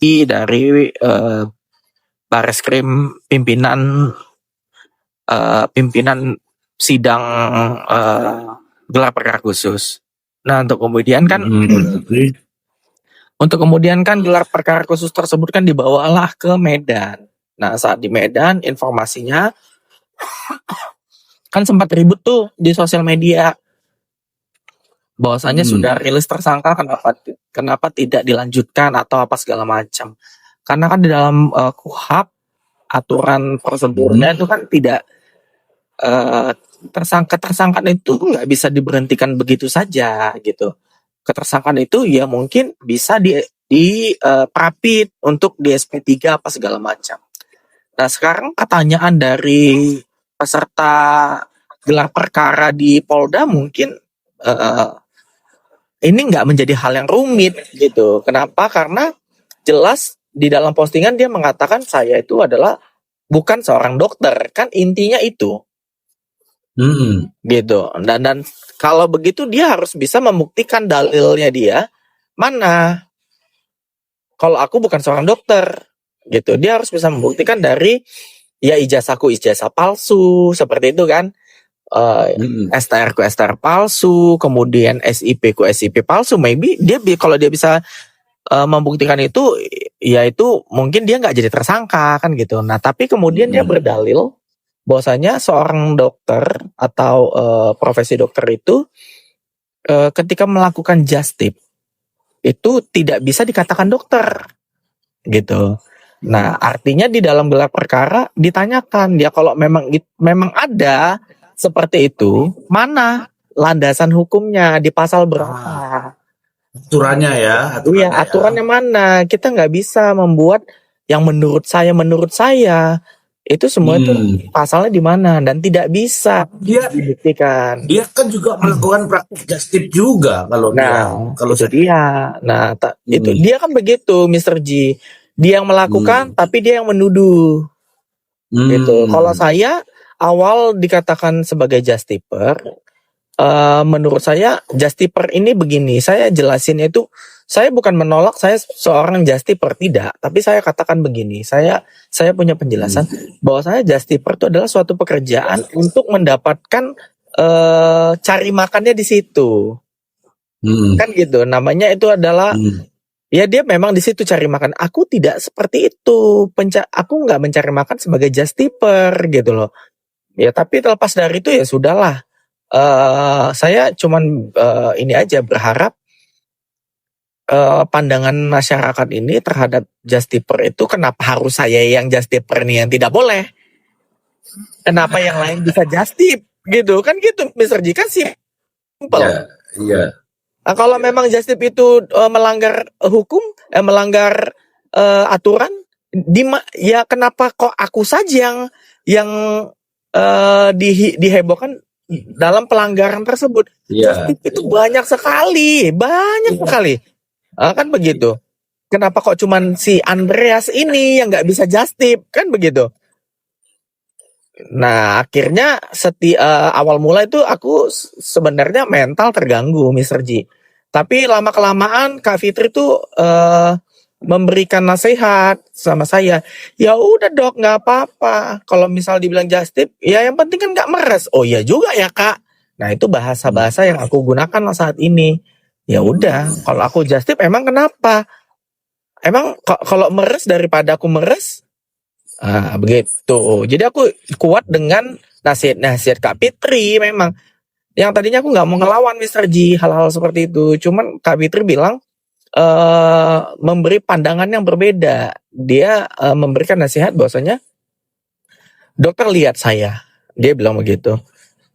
dari Bareskrim pimpinan sidang gelar perkara khusus. Nah, untuk kemudian kan gelar perkara khusus tersebut kan dibawalah ke Medan. Nah, saat di Medan informasinya kan sempat ribut tuh di sosial media bahwasanya sudah rilis tersangka, kenapa tidak dilanjutkan atau apa segala macam. Karena kan di dalam KUHP aturan prosedurnya itu kan tidak tersangkaan itu nggak bisa diberhentikan begitu saja gitu. Ketersangkaan itu ya mungkin bisa perapit untuk di SP3 apa segala macam. Nah, sekarang pertanyaan dari peserta gelar perkara di Polda mungkin ini nggak menjadi hal yang rumit gitu. Kenapa? Karena jelas di dalam postingan dia mengatakan saya itu adalah bukan seorang dokter, kan intinya itu. Gitu. Dan kalau begitu dia harus bisa membuktikan dalilnya dia mana. Kalau aku bukan seorang dokter, gitu. Dia harus bisa membuktikan dari ya ijazahku ijazah palsu seperti itu kan. STR ku STR palsu, kemudian SIP ku SIP palsu. Maybe kalau dia bisa membuktikan itu, ya itu mungkin dia nggak jadi tersangka kan gitu. Nah, tapi kemudian dia berdalil bahwasanya seorang dokter atau profesi dokter itu ketika melakukan just tip itu tidak bisa dikatakan dokter gitu. Nah, artinya di dalam gelar perkara ditanyakan dia kalau memang ada seperti itu, mana landasan hukumnya di pasal berapa? Aturannya ya. Iya, aturannya mana? Kita nggak bisa membuat yang menurut saya. Itu semua itu pasalnya di mana dan tidak bisa dibuktikan. Dia kan juga melakukan praktik just tip juga kalau dia. Nah, itu dia kan begitu, Mr. G. Dia yang melakukan, tapi dia yang menuduh. Gitu. Kalau saya awal dikatakan sebagai just tipper, menurut saya just tipper ini begini. Saya jelasinnya itu, saya bukan menolak saya seorang just tipper, tidak. Tapi saya katakan begini, saya punya penjelasan bahwa saya just tipper itu adalah suatu pekerjaan untuk mendapatkan cari makannya di situ. Kan gitu. Namanya itu adalah ya dia memang di situ cari makan. Aku tidak seperti itu. Aku nggak mencari makan sebagai just tipper gitu loh. Ya tapi terlepas dari itu ya sudahlah. Saya cuman ini aja berharap pandangan masyarakat ini terhadap just tipper itu kenapa harus saya yang just tipper nih yang tidak boleh? Kenapa yang lain bisa just tip gitu kan gitu, Mr. G kan simple. Iya. Nah, kalau memang just tip itu melanggar hukum, melanggar aturan, ya kenapa kok aku saja yang dihebohkan dalam pelanggaran tersebut? Just tip itu banyak sekali. Kan begitu. Kenapa kok cuman si Andreas ini yang nggak bisa just tip? Kan begitu. Nah, akhirnya awal mula itu aku sebenarnya mental terganggu, Mr. G. Tapi lama-kelamaan Kak Fitri tuh memberikan nasihat sama saya. Ya udah dok, nggak apa-apa. Kalau misal dibilang just tip, ya yang penting kan nggak meres. Oh iya juga ya Kak. Nah itu bahasa-bahasa yang aku gunakan saat ini. Ya udah, kalau aku just tip emang kenapa? Emang kalau meres daripada aku meres? Begitu. Jadi aku kuat dengan nasihat Kak Fitri memang. Yang tadinya aku nggak mau ngelawan Mr. G hal-hal seperti itu. Cuman Kak Fitri bilang memberi pandangan yang berbeda. Dia memberikan nasihat bahwasanya dokter lihat saya. Dia bilang begitu.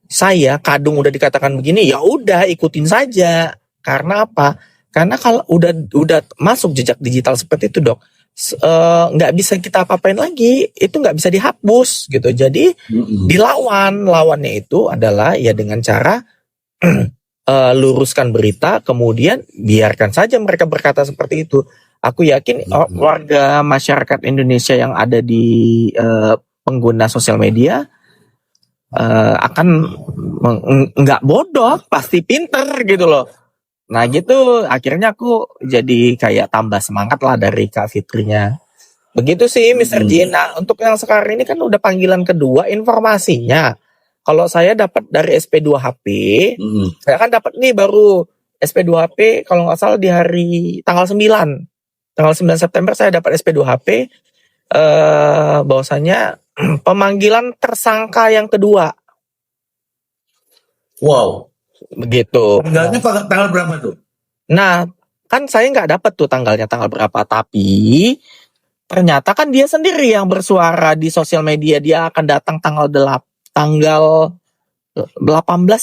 Saya kadung udah dikatakan begini, ya udah ikutin saja. Karena apa? Karena kalau udah masuk jejak digital seperti itu dok, nggak bisa kita apa-apain lagi, itu nggak bisa dihapus gitu. Jadi lawannya itu adalah ya dengan cara luruskan berita, kemudian biarkan saja mereka berkata seperti itu. Aku yakin warga masyarakat Indonesia yang ada di pengguna sosial media akan nggak bodoh, pasti pinter gitu loh. Nah gitu, akhirnya aku jadi kayak tambah semangat lah dari Kak Fitrinya. Begitu sih Mr. Jin. Nah untuk yang sekarang ini kan udah panggilan kedua informasinya. Kalau saya dapat dari SP2HP, saya kan dapat nih baru SP2HP kalau nggak salah di hari tanggal 9. Tanggal 9 September saya dapat SP2HP bahwasanya pemanggilan tersangka yang kedua. Wow. Begitu. Tanggalnya tanggal berapa tuh? Nah, kan saya nggak dapat tuh tanggalnya tanggal berapa, tapi ternyata kan dia sendiri yang bersuara di sosial media dia akan datang tanggal 18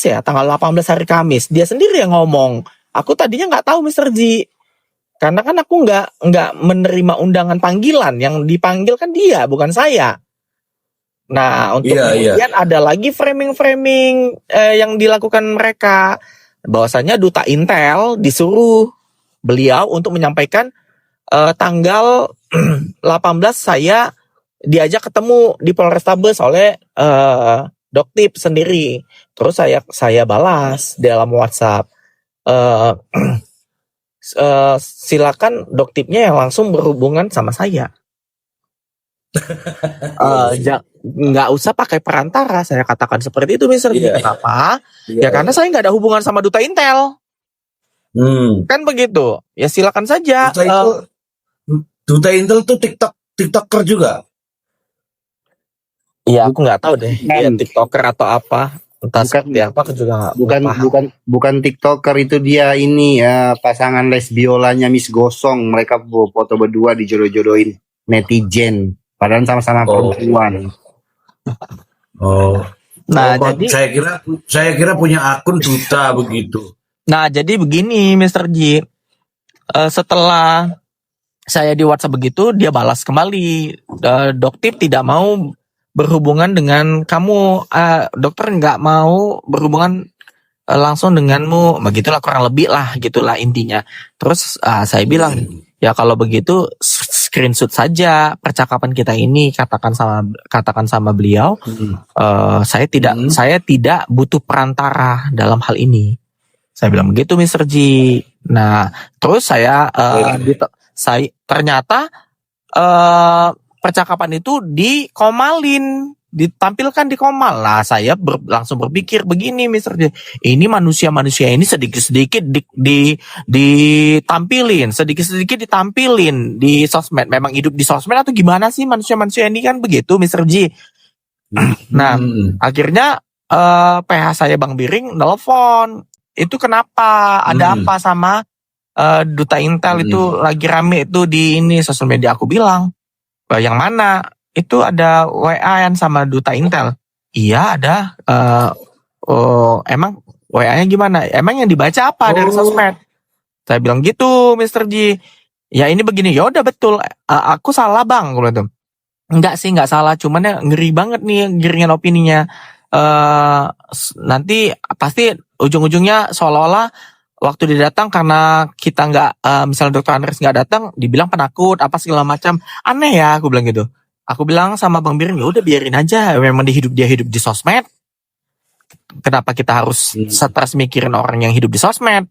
ya, tanggal 18 hari Kamis. Dia sendiri yang ngomong. Aku tadinya nggak tahu Mr. Ji. Karena kan aku nggak menerima undangan panggilan, yang dipanggil kan dia, bukan saya. Nah, untuk kemudian ada lagi framing-framing yang dilakukan mereka. Bahwasanya Duta Intel disuruh beliau untuk menyampaikan tanggal 18 saya diajak ketemu di Polrestabes oleh Doktip sendiri. Terus saya balas dalam WhatsApp. Silakan Doktipnya yang langsung berhubungan sama saya. Nggak usah pakai perantara, saya katakan seperti itu Mr. Kenapa? Ya karena saya nggak ada hubungan sama Duta Intel. Kan begitu. Ya silakan saja. Duta Intel tuh TikToker juga. Iya, aku nggak tahu deh. Dia TikToker atau apa? Entah seperti apa, aku juga bukan TikToker itu, dia ini pasangan les biolanya Miss Gosong. Mereka foto berdua dijodoh-jodohin netizen. Padahal sama-sama perempuan. Nah, jadi saya kira punya akun Duta begitu. Nah, jadi begini Mr. Ji. Setelah saya di WhatsApp begitu, dia balas kembali. Doktip tidak mau berhubungan dengan kamu. Dokter nggak mau berhubungan langsung denganmu. Begitulah kurang lebih lah, gitulah intinya. Terus saya bilang, ya kalau begitu screenshot saja percakapan kita ini, katakan sama beliau. Saya tidak butuh perantara dalam hal ini. Saya bilang begitu Mr. Ji. Nah, terus saya ternyata percakapan itu ditampilkan di komal. Nah, saya langsung berpikir begini Mr. J. Ini manusia-manusia ini sedikit-sedikit ditampilin, sedikit-sedikit ditampilin di sosmed. Memang hidup di sosmed atau gimana sih manusia-manusia ini, kan begitu Mr. J. Nah, akhirnya PH saya Bang Biring nelfon. Itu kenapa? Ada apa sama Duta Intel itu lagi rame itu di ini sosial media? Aku bilang, yang mana? Itu ada WA-an sama Duta Intel. Iya ada. Emang WA-nya gimana? Emang yang dibaca apa dari sosmed? Saya bilang gitu Mr. Ji. Ya ini begini. Ya udah betul. Aku salah Bang. Gitu. Enggak sih, enggak salah. Cuman ya ngeri banget nih giringan opininya. Nanti pasti ujung-ujungnya seolah-olah waktu dia datang karena kita nggak, misalnya Dokter Andres nggak datang, dibilang penakut apa segala macam. Aneh ya, aku bilang gitu. Aku bilang sama Bang Biring, ya udah biarin aja. Memang dia hidup di sosmed. Kenapa kita harus stres mikirin orang yang hidup di sosmed?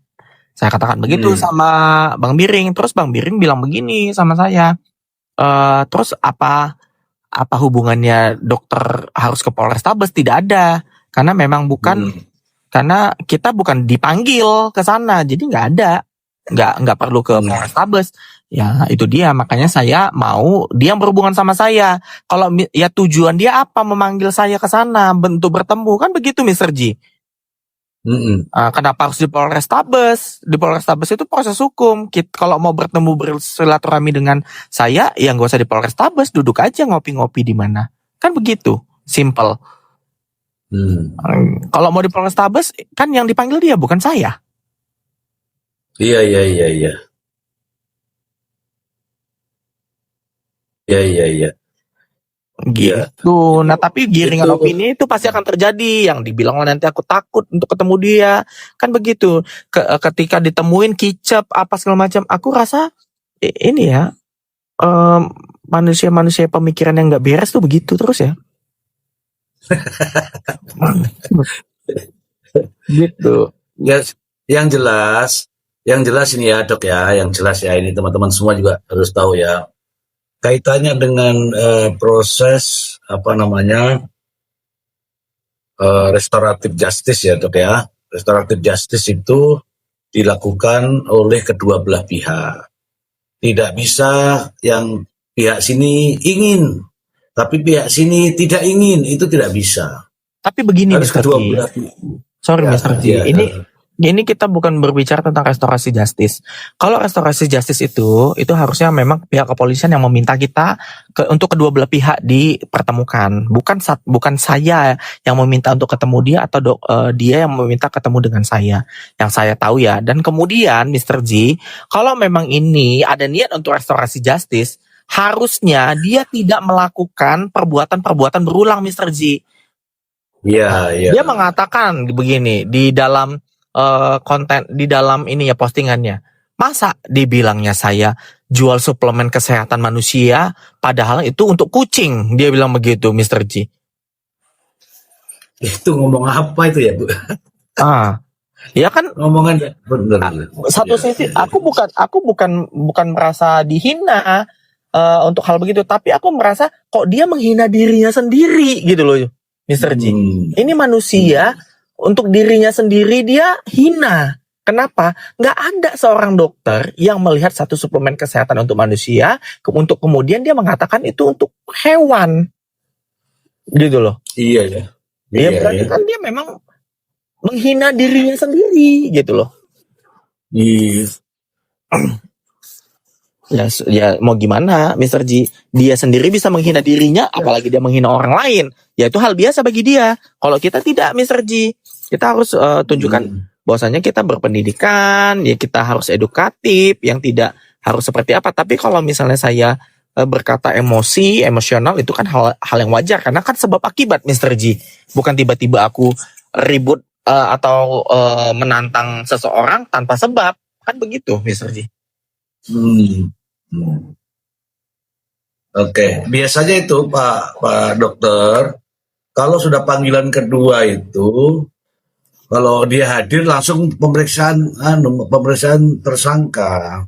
Saya katakan begitu sama Bang Biring. Terus Bang Biring bilang begini sama saya. Terus apa hubungannya dokter harus ke Polrestabes? Tidak ada. Karena memang karena kita bukan dipanggil ke sana, jadi nggak ada, nggak perlu ke Polrestabes. Ya itu dia, makanya saya mau dia berhubungan sama saya. Kalau ya tujuan dia apa memanggil saya ke sana untuk bertemu, kan begitu Mr. Ji. Kenapa harus di Polrestabes? Di Polrestabes itu proses hukum. Kalau mau bertemu bersilaturahmi dengan saya, ya nggak usah di Polrestabes, duduk aja ngopi-ngopi di mana. Kan begitu, simple. Kalau mau di Polrestabes kan yang dipanggil dia, bukan saya. Iya. Gitu. Nah tapi giringan opini itu pasti akan terjadi. Yang dibilang nanti aku takut untuk ketemu dia, kan begitu. Ketika ditemuin kicep apa segala macam, aku rasa ini ya manusia-manusia pemikiran yang nggak beres tuh begitu terus ya. Gitu. Ya, yang jelas yang jelas ini ya dok ya, yang jelas ya ini teman-teman semua juga harus tahu ya. Kaitannya dengan proses apa namanya restoratif justice ya dok ya. Restoratif justice itu dilakukan oleh kedua belah pihak. Tidak bisa yang pihak sini ingin, tapi pihak sini tidak ingin, itu tidak bisa. Tapi begini Harus Mr. kedua G. belah pihak. Sorry Ya, Mr. G. ya, Ini kita bukan berbicara tentang restorasi justice. Kalau restorasi justice itu harusnya memang pihak kepolisian yang meminta kita untuk kedua belah pihak dipertemukan. Bukan saya yang meminta untuk ketemu dia atau dia yang meminta ketemu dengan saya. Yang saya tahu ya. Dan kemudian Mr. G, kalau memang ini ada niat untuk restorasi justice, harusnya dia tidak melakukan perbuatan-perbuatan berulang Mr. G. ya, ya. Dia mengatakan begini di dalam konten, di dalam ini ya postingannya. Masa dibilangnya saya jual suplemen kesehatan manusia, padahal itu untuk kucing. Dia bilang begitu, Mr. G. Itu ngomong apa itu ya Bu? Ya kan Ngomongan benar. satu sisi aku bukan merasa dihina untuk hal begitu, tapi aku merasa kok dia menghina dirinya sendiri gitu loh, Mr. G. Ini manusia, untuk dirinya sendiri dia hina. Kenapa? Nggak ada seorang dokter yang melihat satu suplemen kesehatan untuk manusia, untuk kemudian dia mengatakan itu untuk hewan. Gitu loh. Iya ya. Ya berarti kan dia memang menghina dirinya sendiri gitu loh. Iya. Ya mau gimana Mr. G, dia sendiri bisa menghina dirinya, apalagi dia menghina orang lain. Ya itu hal biasa bagi dia. Kalau kita tidak Mr. G, kita harus tunjukkan bahwasanya kita berpendidikan, ya kita harus edukatif, yang tidak harus seperti apa. Tapi kalau misalnya saya berkata emosional, itu kan hal yang wajar, karena kan sebab akibat Mr. G. Bukan tiba-tiba aku ribut atau menantang seseorang tanpa sebab, kan begitu Mr. G. Oke, biasanya itu Pak Dokter, kalau sudah panggilan kedua itu, kalau dia hadir langsung pemeriksaan tersangka.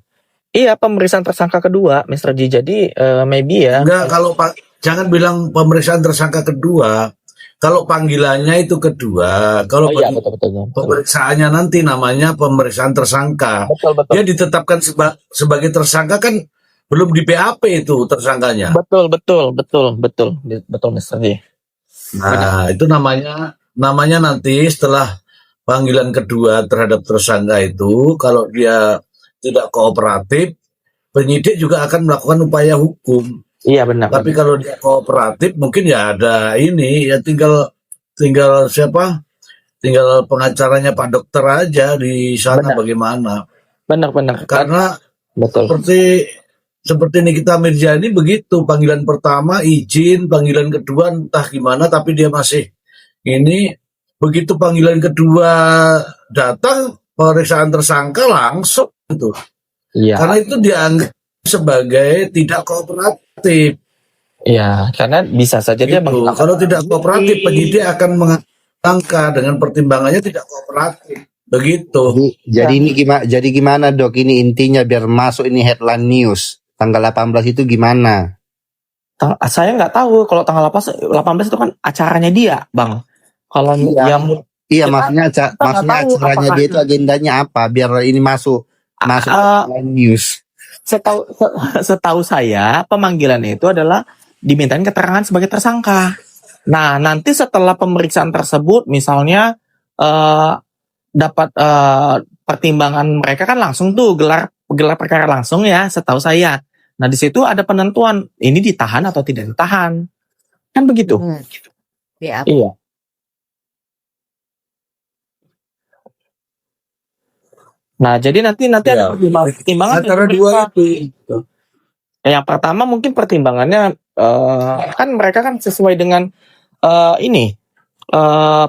Iya, pemeriksaan tersangka kedua, Mr. G. Jadi maybe ya. Enggak, kalau jangan bilang pemeriksaan tersangka kedua. Kalau panggilannya itu kedua, kalau betul. pemeriksaannya nanti namanya pemeriksaan tersangka. Betul. Dia ditetapkan sebagai tersangka kan belum di BAP itu tersangkanya. Betul, Mr. G. Nah, itu namanya nanti setelah panggilan kedua terhadap tersangka itu, kalau dia tidak kooperatif, penyidik juga akan melakukan upaya hukum. Iya benar. Tapi kalau dia kooperatif, mungkin ya ada ini, ya tinggal siapa? Tinggal pengacaranya Pak Dokter aja di sana. Benar. Bagaimana? Benar. Karena betul. Seperti Nikita Mirjani begitu, panggilan pertama izin, panggilan kedua entah gimana, tapi dia masih ini. Begitu panggilan kedua datang, pemeriksaan tersangka langsung itu. Iya. Karena itu dianggap sebagai tidak kooperatif. Iya, karena bisa saja dia Gitu. Kalau tidak kooperatif, penyidik akan menangka dengan pertimbangannya tidak kooperatif. Begitu. Jadi ini gimana Dok? Ini intinya biar masuk ini headline news. Tanggal 18 itu gimana? Saya nggak tahu kalau tanggal 18 itu kan acaranya dia, Bang. Kalau Iya, maksudnya acaranya dia itu agendanya apa? Biar ini masuk headline news. Setahu saya pemanggilan itu adalah dimintain keterangan sebagai tersangka. Nah, nanti setelah pemeriksaan tersebut, misalnya dapat pertimbangan mereka kan langsung tuh gelar perkara langsung ya, setahu saya. Nah, di situ ada penentuan ini ditahan atau tidak ditahan, kan begitu. Ya. Iya. Nah, jadi nanti ada pertimbangan antara dua itu. Yang pertama mungkin pertimbangannya kan mereka kan sesuai dengan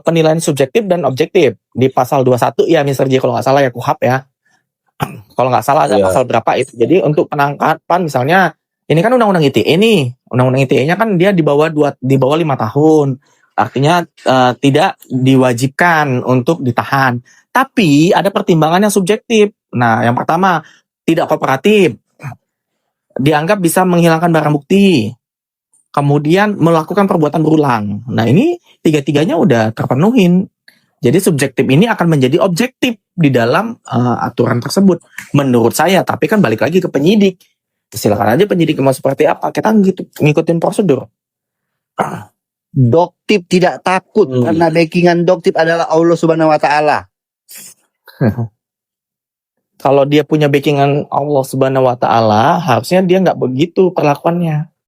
penilaian subjektif dan objektif di pasal 21 ya Mr. J, kalau nggak salah ya KUHP ya. Kalau nggak salah ada pasal berapa itu. Jadi untuk penangkapan misalnya ini kan undang-undang ITE nih. Undang-undang ITE-nya kan dia di bawah 5 tahun. Artinya tidak diwajibkan untuk ditahan. Tapi ada pertimbangan yang subjektif. Nah, yang pertama, tidak kooperatif. Dianggap bisa menghilangkan barang bukti. Kemudian melakukan perbuatan berulang. Nah, ini tiga-tiganya udah terpenuhin. Jadi subjektif ini akan menjadi objektif di dalam aturan tersebut. Menurut saya, tapi kan balik lagi ke penyidik. Silakan aja penyidik mau seperti apa. Kita gitu ngikutin prosedur. Doktip tidak takut karena backingan doktip adalah Allah Subhanahu wa taala. Kalau dia punya backingan Allah Subhanahu wa taala, harusnya dia nggak begitu perlakuannya.